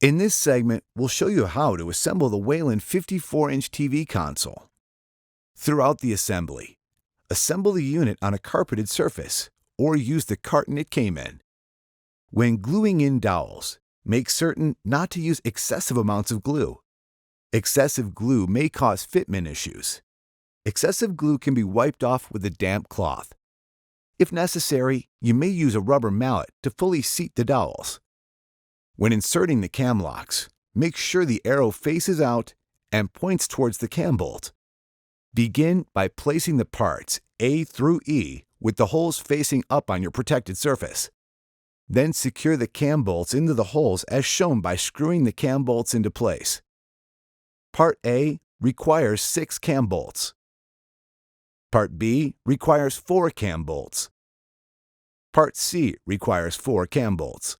In this segment, we'll show you how to assemble the Whalen 54-inch TV console. Throughout the assembly, assemble the unit on a carpeted surface or use the carton it came in. When gluing in dowels, make certain not to use excessive amounts of glue. Excessive glue may cause fitment issues. Excessive glue can be wiped off with a damp cloth. If necessary, you may use a rubber mallet to fully seat the dowels. When inserting the cam locks, make sure the arrow faces out and points towards the cam bolt. Begin by placing the parts A through E with the holes facing up on your protected surface. Then secure the cam bolts into the holes as shown by screwing the cam bolts into place. Part A requires 6 cam bolts. Part B requires 4 cam bolts. Part C requires 4 cam bolts.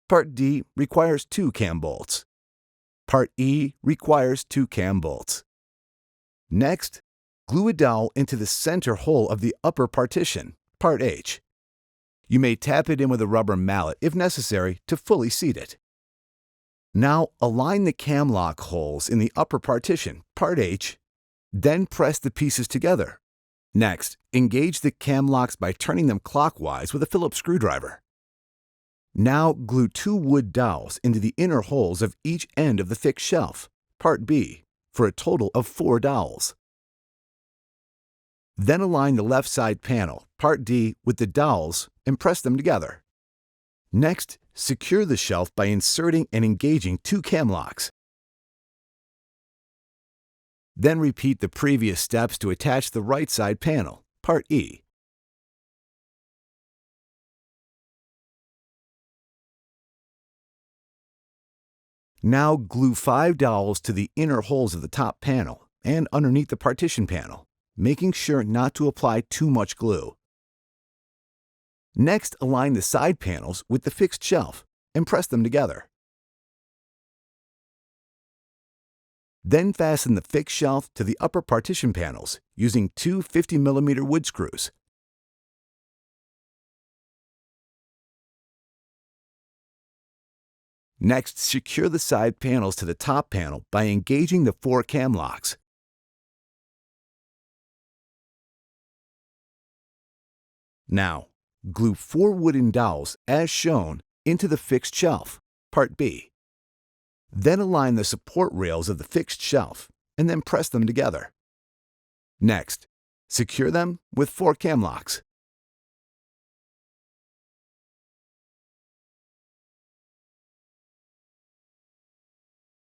Part D requires 2 cam bolts. Part E requires 2 cam bolts. Next, glue a dowel into the center hole of the upper partition, Part H. You may tap it in with a rubber mallet if necessary to fully seat it. Now align the cam lock holes in the upper partition, Part H, then press the pieces together. Next, engage the cam locks by turning them clockwise with a Phillips screwdriver. Now glue 2 wood dowels into the inner holes of each end of the fixed shelf, Part B, for a total of 4 dowels. Then align the left side panel, Part D, with the dowels and press them together. Next, secure the shelf by inserting and engaging 2 cam locks. Then repeat the previous steps to attach the right side panel, Part E. Now glue 5 dowels to the inner holes of the top panel and underneath the partition panel, making sure not to apply too much glue. Next, align the side panels with the fixed shelf and press them together. Then fasten the fixed shelf to the upper partition panels using 2 50mm wood screws. Next, secure the side panels to the top panel by engaging the 4 cam locks. Now, glue 4 wooden dowels, as shown, into the fixed shelf, Part B. Then align the support rails of the fixed shelf and then press them together. Next, secure them with 4 cam locks.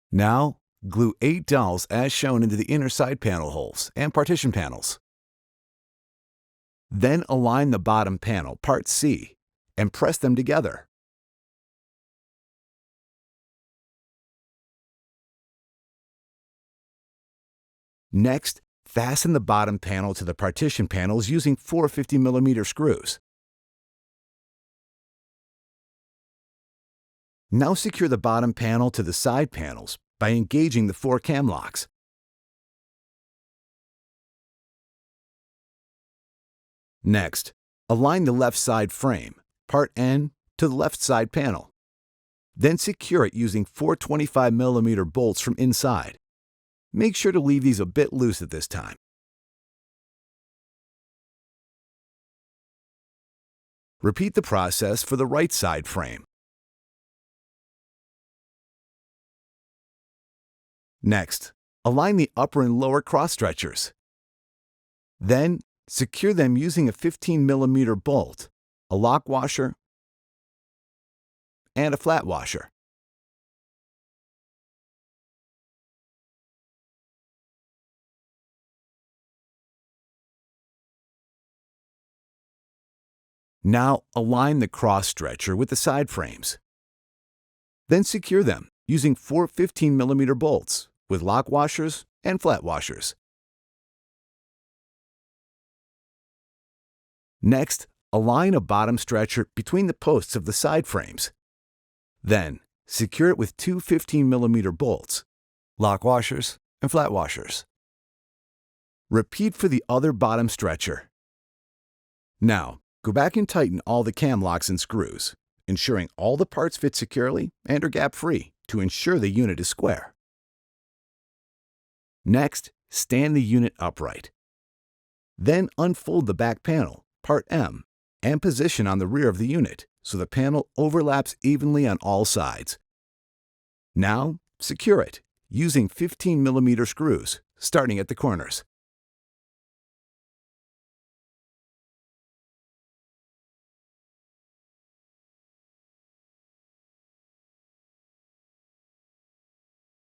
Now, glue 8 dowels as shown into the inner side panel holes and partition panels. Then align the bottom panel, Part C, and press them together. Next, fasten the bottom panel to the partition panels using 4 50mm screws. Now secure the bottom panel to the side panels by engaging the 4 cam locks. Next, align the left side frame, Part N, to the left side panel. Then secure it using 4 25mm bolts from inside. Make sure to leave these a bit loose at this time. Repeat the process for the right side frame. Next, align the upper and lower cross stretchers. Then, secure them using a 15mm bolt, a lock washer, and a flat washer. Now, align the cross stretcher with the side frames. Then secure them using 4 15mm bolts with lock washers and flat washers. Next, align a bottom stretcher between the posts of the side frames. Then, secure it with 2 15mm bolts, lock washers, and flat washers. Repeat for the other bottom stretcher. Now, go back and tighten all the cam locks and screws, ensuring all the parts fit securely and are gap-free to ensure the unit is square. Next, stand the unit upright. Then unfold the back panel, part M, and position on the rear of the unit so the panel overlaps evenly on all sides. Now, secure it using 15mm screws, starting at the corners.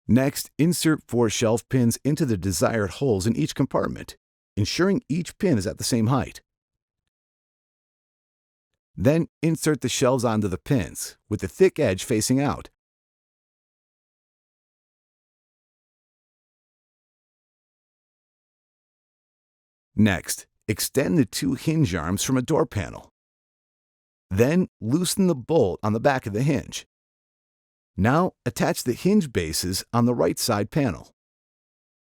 Next, insert 4 shelf pins into the desired holes in each compartment, ensuring each pin is at the same height. Then insert the shelves onto the pins, with the thick edge facing out. Next, extend the 2 hinge arms from a door panel. Then loosen the bolt on the back of the hinge. Now attach the hinge bases on the right side panel.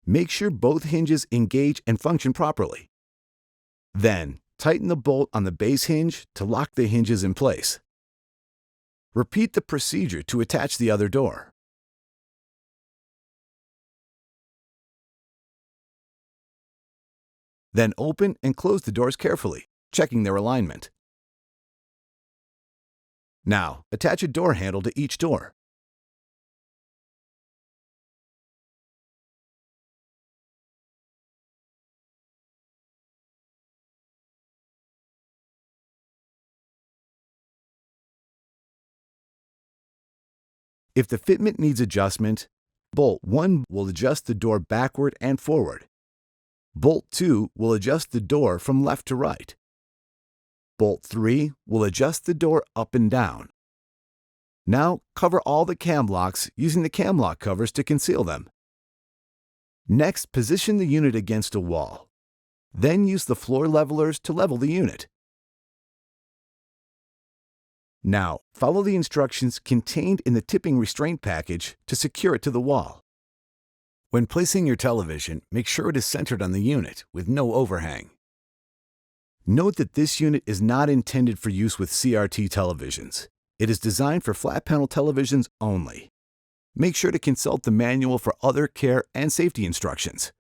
Make sure both hinges engage and function properly. Then, tighten the bolt on the base hinge to lock the hinges in place. Repeat the procedure to attach the other door. Then open and close the doors carefully, checking their alignment. Now, attach a door handle to each door. If the fitment needs adjustment, bolt 1 will adjust the door backward and forward. Bolt 2 will adjust the door from left to right. Bolt 3 will adjust the door up and down. Now cover all the cam locks using the cam lock covers to conceal them. Next, position the unit against a wall. Then use the floor levelers to level the unit. Now, follow the instructions contained in the tipping restraint package to secure it to the wall. When placing your television, make sure it is centered on the unit with no overhang. Note that this unit is not intended for use with CRT televisions. It is designed for flat panel televisions only. Make sure to consult the manual for other care and safety instructions.